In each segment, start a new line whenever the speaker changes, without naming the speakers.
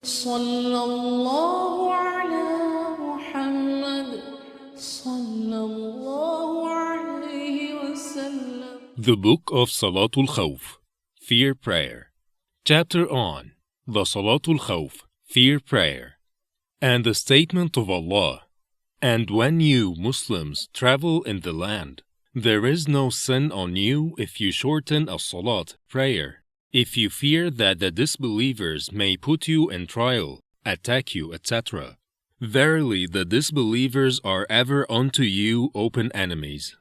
صلى الله على محمد صلى الله عليه وسلم.
The Book of Salatul Khawf, Fear Prayer. Chapter on the Salatul Khawf, Fear Prayer, and the statement of Allah. And when you Muslims travel in the land, there is no sin on you if you shorten a salat prayer, if you fear that the disbelievers may put you in trial, attack you, etc. Verily the disbelievers are ever unto you open enemies.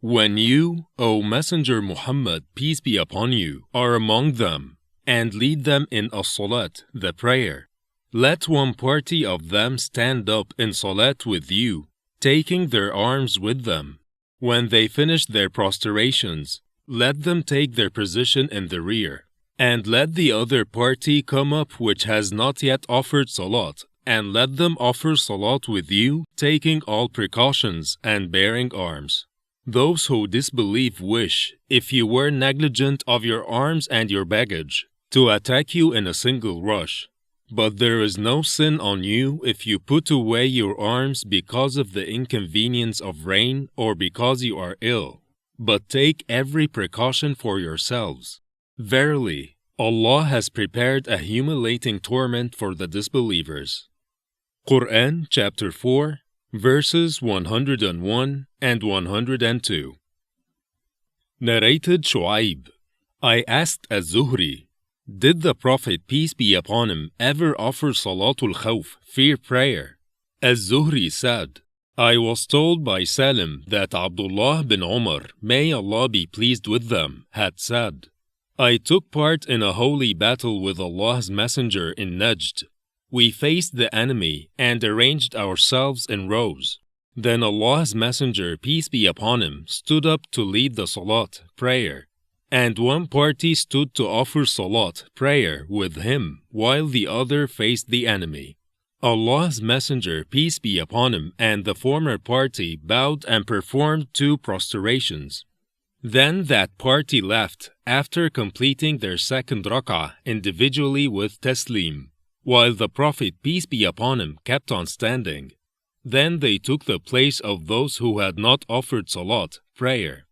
When you, O Messenger Muhammad, peace be upon you, are among them, and lead them in As-Salat, the prayer, let one party of them stand up in Salat with you, taking their arms with them. When they finish their prostrations, let them take their position in the rear, and let the other party come up which has not yet offered Salat, and let them offer Salat with you, taking all precautions and bearing arms. Those who disbelieve wish, if you were negligent of your arms and your baggage, to attack you in a single rush. But there is no sin on you if you put away your arms because of the inconvenience of rain or because you are ill. But take every precaution for yourselves. Verily, Allah has prepared a humiliating torment for the disbelievers. Qur'an chapter 4, verses 101 and 102. Narrated Shu'aib, I asked Az-Zuhri, did the Prophet, peace be upon him, ever offer Salatul Khawf, fear prayer? Az-Zuhri said, I was told by Salim that Abdullah bin Umar, may Allah be pleased with them, had said, I took part in a holy battle with Allah's Messenger in Najd. We faced the enemy and arranged ourselves in rows. Then Allah's Messenger, peace be upon him, stood up to lead the Salat, prayer. And one party stood to offer Salat, prayer, with him, while the other faced the enemy. Allah's Messenger, peace be upon him, and the former party bowed and performed 2 prostrations. Then that party left, after completing their second rak'ah individually with taslim, while the Prophet, peace be upon him, kept on standing. Then they took the place of those who had not offered Salat, prayer.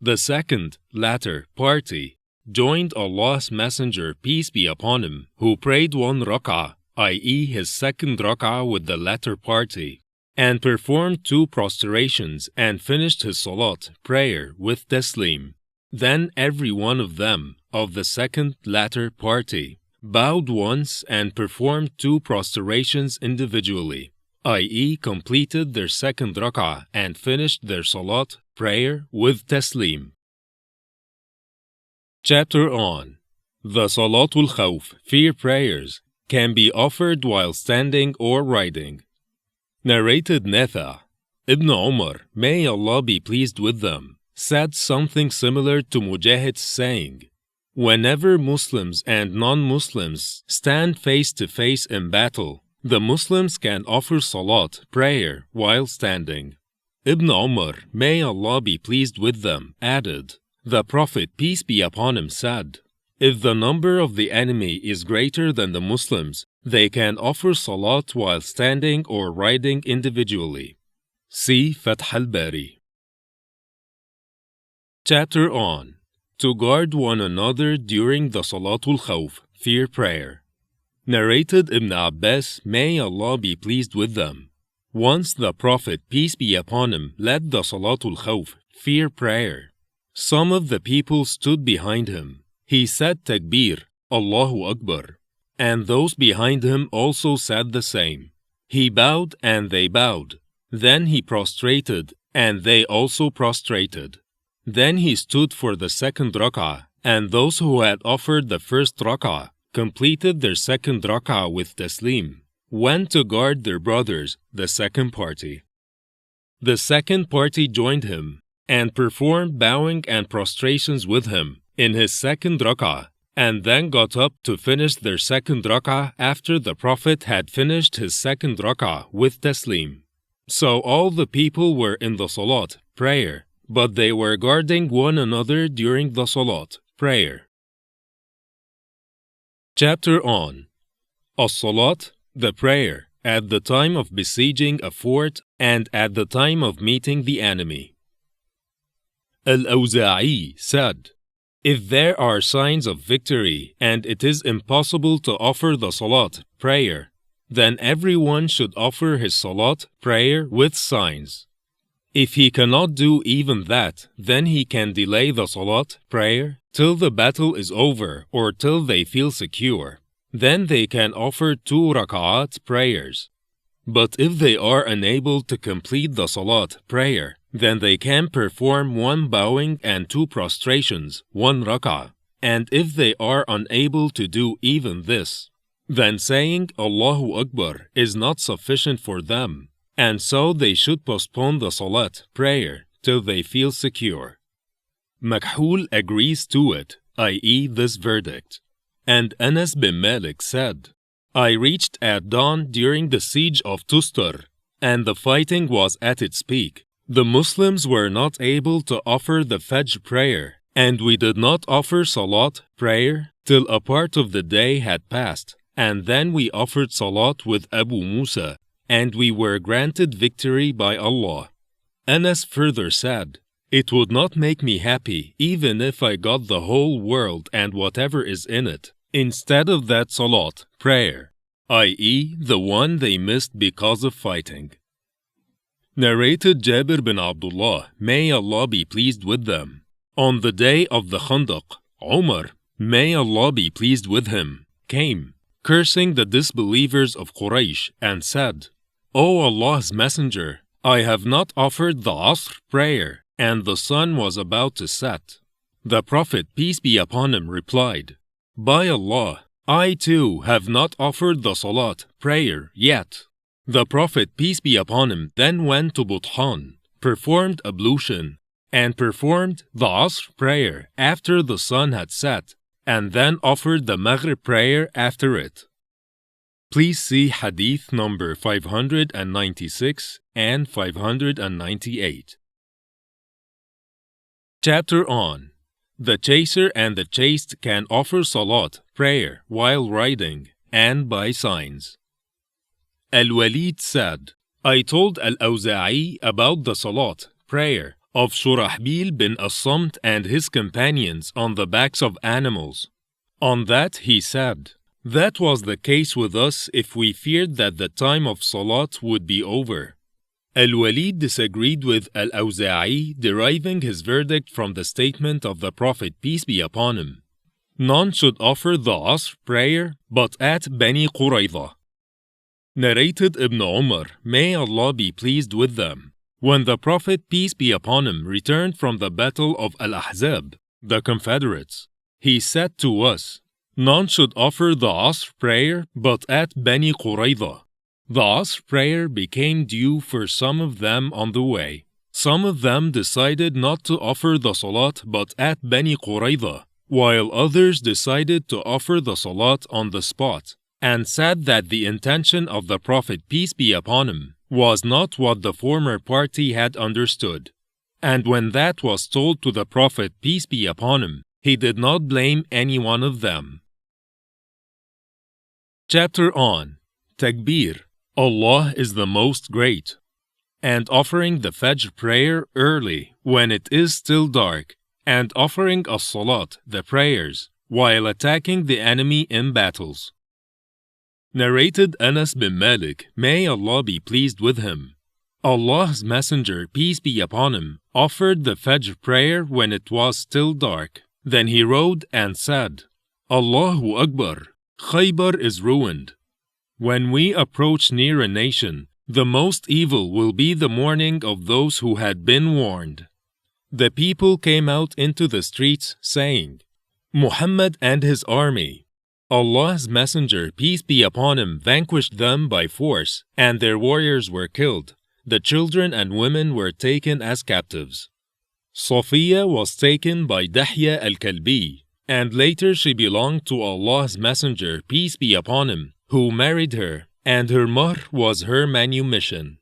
The second, latter, party joined Allah's Messenger, peace be upon him, who prayed 1 rak'ah, i.e. his second rak'ah with the latter party, and performed 2 prostrations and finished his Salat, prayer, with taslim. Then every one of them, of the second, latter party, bowed once and performed 2 prostrations individually, i.e. completed their second rak'ah and finished their Salat, prayer, with taslim. Chapter on the Salatul Khawf, fear prayers, can be offered while standing or riding. Narrated Nafi', Ibn Umar, may Allah be pleased with them, said something similar to Mujahid's saying, whenever Muslims and non-Muslims stand face to face in battle, the Muslims can offer Salat, prayer, while standing. Ibn Umar, may Allah be pleased with them, added, the Prophet, peace be upon him, said, if the number of the enemy is greater than the Muslims, they can offer Salat while standing or riding individually. See Fath al-Bari. Chapter on to guard one another during the Salatul Khawf, fear prayer. Narrated Ibn Abbas, may Allah be pleased with them. Once the Prophet, peace be upon him, led the Salatul Khawf, fear prayer. Some of the people stood behind him. He said Takbir, Allahu Akbar, and those behind him also said the same. He bowed and they bowed. Then he prostrated and they also prostrated. Then he stood for the second rak'ah, and those who had offered the first rak'ah completed their second rak'ah with taslim, went to guard their brothers, the second party. The second party joined him and performed bowing and prostrations with him in his second rak'ah, and then got up to finish their second rak'ah after the Prophet had finished his second rak'ah with taslim. So all the people were in the Salat, prayer, but they were guarding one another during the Salat, prayer. Chapter on As-Salat, the prayer, at the time of besieging a fort and at the time of meeting the enemy. Al-Awza'i said, if there are signs of victory and it is impossible to offer the Salat, prayer, then everyone should offer his Salat, prayer, with signs. If he cannot do even that, then he can delay the Salat, prayer, till the battle is over or till they feel secure. Then they can offer 2 rak'at prayers. But if they are unable to complete the Salat, prayer, then they can perform 1 bowing and 2 prostrations, 1 rak'ah. And if they are unable to do even this, then saying Allahu Akbar is not sufficient for them, and so they should postpone the Salat, prayer, till they feel secure. Makhul agrees to it, i.e. this verdict. And Anas bin Malik said, I reached Adhaan during the siege of Tustar, and the fighting was at its peak. The Muslims were not able to offer the Fajr prayer, and we did not offer Salat, prayer, till a part of the day had passed, and then we offered Salat with Abu Musa, and we were granted victory by Allah. Anas further said, it would not make me happy even if I got the whole world and whatever is in it, instead of that Salat, prayer, i.e. the one they missed because of fighting. Narrated Jabir bin Abdullah, may Allah be pleased with them. On the day of the Khandaq, Umar, may Allah be pleased with him, came, cursing the disbelievers of Quraysh, and said, O Allah's Messenger, I have not offered the Asr prayer, and the sun was about to set. The Prophet, peace be upon him, replied, by Allah, I too have not offered the Salat, prayer, yet. The Prophet, peace be upon him, then went to Buthan, performed ablution, and performed the Asr prayer after the sun had set, and then offered the Maghrib prayer after it. Please see Hadith number 596 and 598. Chapter on the chaser and the chaste can offer Salat, prayer, while riding, and by signs. Al-Walid said, I told Al-Awza'i about the Salat, prayer, of Shurahbil bin As-Samt and his companions on the backs of animals. On that he said, that was the case with us if we feared that the time of Salat would be over. Al-Walid disagreed with Al-Awza'i, deriving his verdict from the statement of the Prophet, peace be upon him. None should offer the Asr prayer but at Bani Qurayza. Narrated Ibn Umar, may Allah be pleased with them. When the Prophet, peace be upon him, returned from the battle of Al-Ahzab, the Confederates, he said to us, none should offer the Asr prayer but at Bani Qurayza. The Asr prayer became due for some of them on the way. Some of them decided not to offer the Salat but at Bani Qurayza, while others decided to offer the Salat on the spot, and said that the intention of the Prophet, peace be upon him, was not what the former party had understood. And when that was told to the Prophet, peace be upon him, he did not blame any one of them. Chapter on Takbir, Allah is the Most Great, and offering the Fajr prayer early when it is still dark, and offering As-Salat, the prayers, while attacking the enemy in battles. Narrated Anas bin Malik, may Allah be pleased with him. Allah's Messenger, peace be upon him, offered the Fajr prayer when it was still dark. Then he rode and said, Allahu Akbar, Khaybar is ruined. When we approach near a nation, the most evil will be the mourning of those who had been warned. The people came out into the streets, saying, Muhammad and his army. Allah's Messenger, peace be upon him, vanquished them by force, and their warriors were killed. The children and women were taken as captives. Safiya was taken by Dahya al-Kalbi, and later she belonged to Allah's Messenger, peace be upon him, who married her, and her mahr was her manumission.